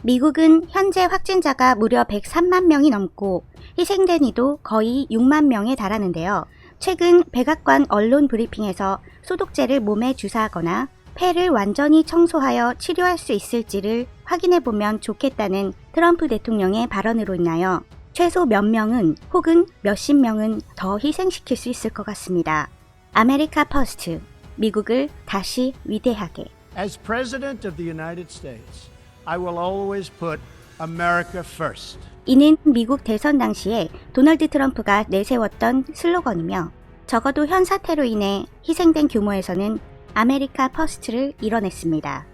미국은 현재 확진자가 무려 103만 명이 넘고 희생된 이도 거의 6만 명에 달하는데요. 최근 백악관 언론 브리핑에서 소독제를 몸에 주사하거나 폐를 완전히 청소하여 치료할 수 있을지를 확인해보면 좋겠다는 트럼프 대통령의 발언으로 인하여 최소 몇 명은 혹은 몇십 명은 더 희생시킬 수 있을 것 같습니다. 아메리카 퍼스트, 미국을 다시 위대하게. As President of the United States, I will always put America first. 이는 미국 대선 당시에 도널드 트럼프가 내세웠던 슬로건이며 적어도 현 사태로 인해 희생된 규모에서는 아메리카 퍼스트를 이뤄냈습니다.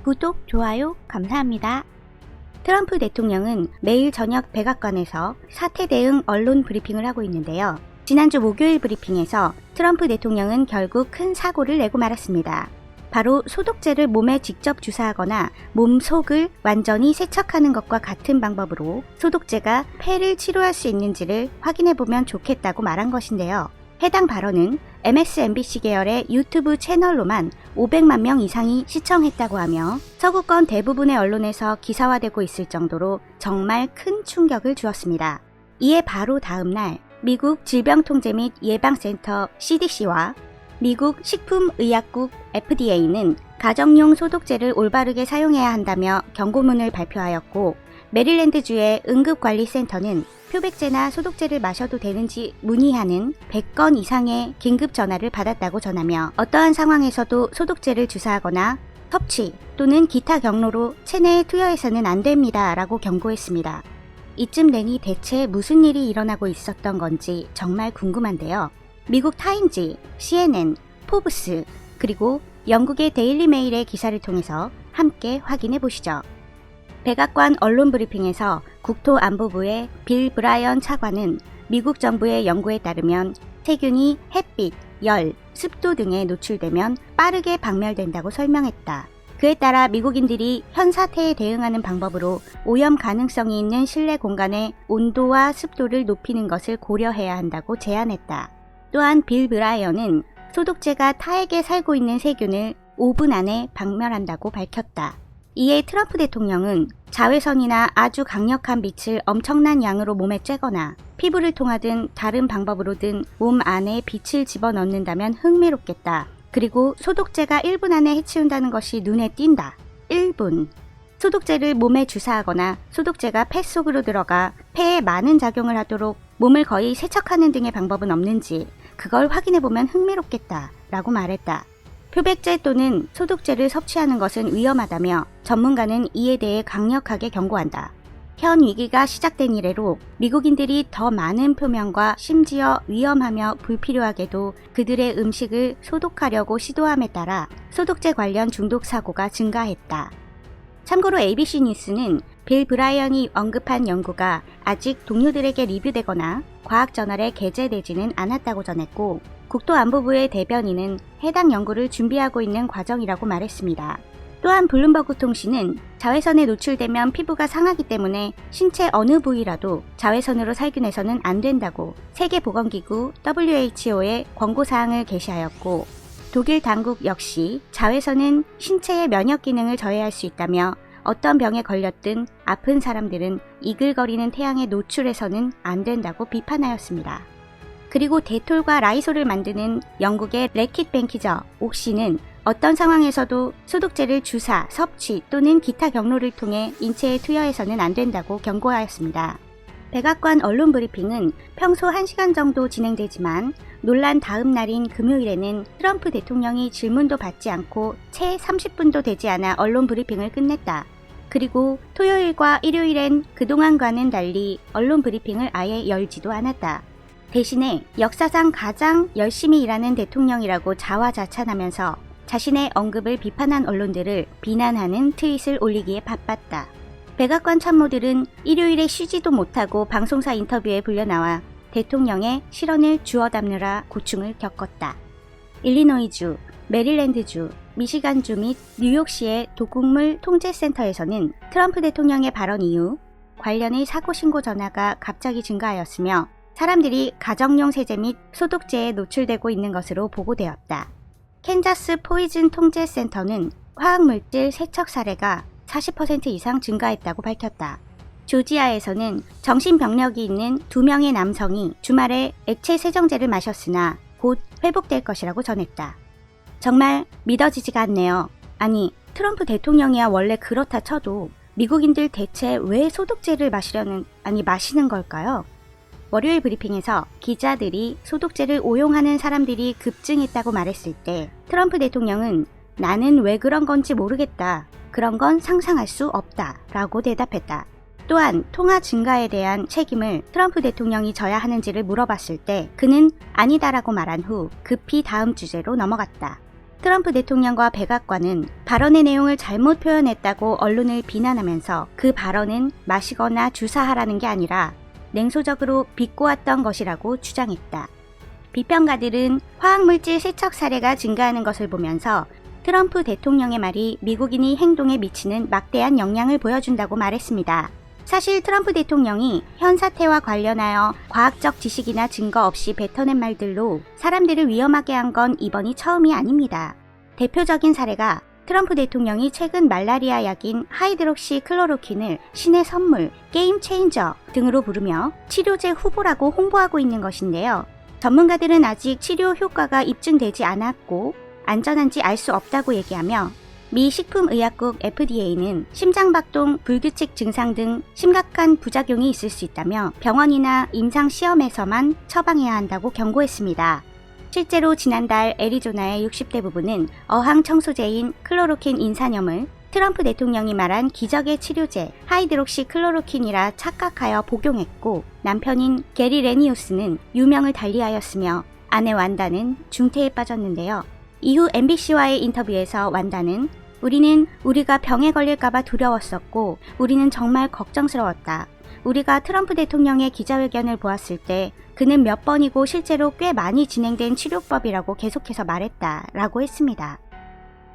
구독, 좋아요 감사합니다. 트럼프 대통령은 매일 저녁 백악관에서 사태 대응 언론 브리핑을 하고 있는데요. 지난주 목요일 브리핑에서 트럼프 대통령은 결국 큰 사고를 내고 말았습니다. 바로 소독제를 몸에 직접 주사하거나 몸 속을 완전히 세척하는 것과 같은 방법으로 소독제가 폐를 치료할 수 있는지를 확인해보면 좋겠다고 말한 것인데요. 해당 발언은 MSNBC 계열의 유튜브 채널로만 500만 명 이상이 시청했다고 하며 서구권 대부분의 언론에서 기사화되고 있을 정도로 정말 큰 충격을 주었습니다. 이에 바로 다음 날 미국 질병통제 및 예방센터 CDC와 미국 식품의약국 FDA는 가정용 소독제를 올바르게 사용해야 한다며 경고문을 발표하였고, 메릴랜드주의 응급관리센터는 표백제나 소독제를 마셔도 되는지 문의하는 100건 이상의 긴급 전화를 받았다고 전하며 어떠한 상황에서도 소독제를 주사하거나 섭취 또는 기타 경로로 체내에 투여해서는 안 됩니다 라고 경고했습니다. 이쯤 되니 대체 무슨 일이 일어나고 있었던 건지 정말 궁금한데요. 미국 타임지, CNN, 포브스, 그리고 영국의 데일리 메일의 기사를 통해서 함께 확인해 보시죠. 백악관 언론 브리핑에서 국토안보부의 빌 브라이언 차관은 미국 정부의 연구에 따르면 세균이 햇빛, 열, 습도 등에 노출되면 빠르게 박멸된다고 설명했다. 그에 따라 미국인들이 현 사태에 대응하는 방법으로 오염 가능성이 있는 실내 공간의 온도와 습도를 높이는 것을 고려해야 한다고 제안했다. 또한 빌 브라이언은 소독제가 타액에 살고 있는 세균을 5분 안에 박멸한다고 밝혔다. 이에 트럼프 대통령은 자외선이나 아주 강력한 빛을 엄청난 양으로 몸에 쬐거나 피부를 통하든 다른 방법으로든 몸 안에 빛을 집어넣는다면 흥미롭겠다. 그리고 소독제가 1분 안에 해치운다는 것이 눈에 띈다. 1분. 소독제를 몸에 주사하거나 소독제가 폐 속으로 들어가 폐에 많은 작용을 하도록 몸을 거의 세척하는 등의 방법은 없는지 그걸 확인해보면 흥미롭겠다 라고 말했다. 표백제 또는 소독제를 섭취하는 것은 위험하다며 전문가는 이에 대해 강력하게 경고한다. 현 위기가 시작된 이래로 미국인들이 더 많은 표면과 심지어 위험하며 불필요하게도 그들의 음식을 소독하려고 시도함에 따라 소독제 관련 중독 사고가 증가했다. 참고로 ABC 뉴스는 빌 브라이언이 언급한 연구가 아직 동료들에게 리뷰되거나 과학저널에 게재되지는 않았다고 전했고, 국토안보부의 대변인은 해당 연구를 준비하고 있는 과정이라고 말했습니다. 또한 블룸버그 통신은 자외선에 노출되면 피부가 상하기 때문에 신체 어느 부위라도 자외선으로 살균해서는 안 된다고 세계보건기구 WHO의 권고사항을 게시하였고, 독일 당국 역시 자외선은 신체의 면역 기능을 저해할 수 있다며 어떤 병에 걸렸든 아픈 사람들은 이글거리는 태양에 노출해서는 안 된다고 비판하였습니다. 그리고 데톨과 라이솔을 만드는 영국의 래킷 뱅키저 옥시는 어떤 상황에서도 소독제를 주사, 섭취 또는 기타 경로를 통해 인체에 투여해서는 안 된다고 경고하였습니다. 백악관 언론 브리핑은 평소 1시간 정도 진행되지만 논란 다음 날인 금요일에는 트럼프 대통령이 질문도 받지 않고 채 30분도 되지 않아 언론 브리핑을 끝냈다. 그리고 토요일과 일요일엔 그동안과는 달리 언론 브리핑을 아예 열지도 않았다. 대신에 역사상 가장 열심히 일하는 대통령이라고 자화자찬하면서 자신의 언급을 비판한 언론들을 비난하는 트윗을 올리기에 바빴다. 백악관 참모들은 일요일에 쉬지도 못하고 방송사 인터뷰에 불려나와 대통령의 실언을 주워 담느라 고충을 겪었다. 일리노이주, 메릴랜드주, 미시간주 및 뉴욕시의 독극물 통제센터에서는 트럼프 대통령의 발언 이후 관련의 사고 신고 전화가 갑자기 증가하였으며 사람들이 가정용 세제 및 소독제에 노출되고 있는 것으로 보고되었다. 캔자스 포이즌 통제센터는 화학물질 세척 사례가 40% 이상 증가했다고 밝혔다. 조지아에서는 정신병력이 있는 2명의 남성이 주말에 액체 세정제를 마셨으나 곧 회복될 것이라고 전했다. 정말 믿어지지가 않네요. 아니, 트럼프 대통령이야 원래 그렇다 쳐도 미국인들 대체 왜 소독제를 마시는 걸까요? 월요일 브리핑에서 기자들이 소독제를 오용하는 사람들이 급증했다고 말했을 때 트럼프 대통령은 나는 왜 그런 건지 모르겠다. 그런 건 상상할 수 없다. 라고 대답했다. 또한 통화 증가에 대한 책임을 트럼프 대통령이 져야 하는지를 물어봤을 때 그는 아니다라고 말한 후 급히 다음 주제로 넘어갔다. 트럼프 대통령과 백악관은 발언의 내용을 잘못 표현했다고 언론을 비난하면서 그 발언은 마시거나 주사하라는 게 아니라 냉소적으로 비꼬았던 것이라고 주장했다. 비평가들은 화학물질 세척 사례가 증가하는 것을 보면서 트럼프 대통령의 말이 미국인이 행동에 미치는 막대한 영향을 보여준다고 말했습니다. 사실 트럼프 대통령이 현 사태와 관련하여 과학적 지식이나 증거 없이 뱉어낸 말들로 사람들을 위험하게 한 건 이번이 처음이 아닙니다. 대표적인 사례가 트럼프 대통령이 최근 말라리아 약인 하이드록시 클로로퀸을 신의 선물, 게임 체인저 등으로 부르며 치료제 후보라고 홍보하고 있는 것인데요. 전문가들은 아직 치료 효과가 입증되지 않았고 안전한지 알 수 없다고 얘기하며 미 식품의약국 FDA는 심장박동, 불규칙 증상 등 심각한 부작용이 있을 수 있다며 병원이나 임상시험에서만 처방해야 한다고 경고했습니다. 실제로 지난달 애리조나의 60대 부부는 어항 청소제인 클로로킨 인산염을 트럼프 대통령이 말한 기적의 치료제 하이드록시 클로로킨이라 착각하여 복용했고 남편인 게리 레니우스는 유명을 달리하였으며 아내 완다는 중태에 빠졌는데요. 이후 MBC와의 인터뷰에서 완다는 우리는 우리가 병에 걸릴까봐 두려웠었고 우리는 정말 걱정스러웠다. 우리가 트럼프 대통령의 기자회견을 보았을 때 그는 몇 번이고 실제로 꽤 많이 진행된 치료법이라고 계속해서 말했다 라고 했습니다.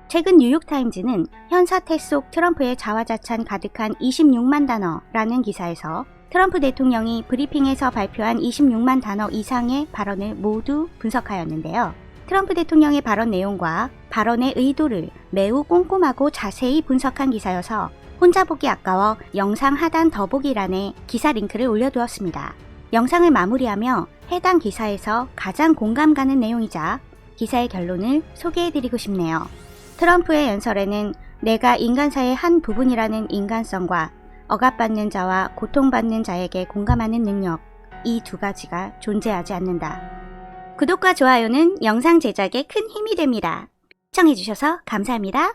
최근 뉴욕타임즈는 현 사태 속 트럼프의 자화자찬 가득한 26만 단어라는 기사에서 트럼프 대통령이 브리핑에서 발표한 26만 단어 이상의 발언을 모두 분석하였는데요. 트럼프 대통령의 발언 내용과 발언의 의도를 매우 꼼꼼하고 자세히 분석한 기사여서 혼자 보기 아까워 영상 하단 더보기란에 기사 링크를 올려두었습니다. 영상을 마무리하며 해당 기사에서 가장 공감 가는 내용이자 기사의 결론을 소개해드리고 싶네요. 트럼프의 연설에는 내가 인간사의 한 부분이라는 인간성과 억압받는 자와 고통받는 자에게 공감하는 능력, 이 두 가지가 존재하지 않는다. 구독과 좋아요는 영상 제작에 큰 힘이 됩니다. 시청해주셔서 감사합니다.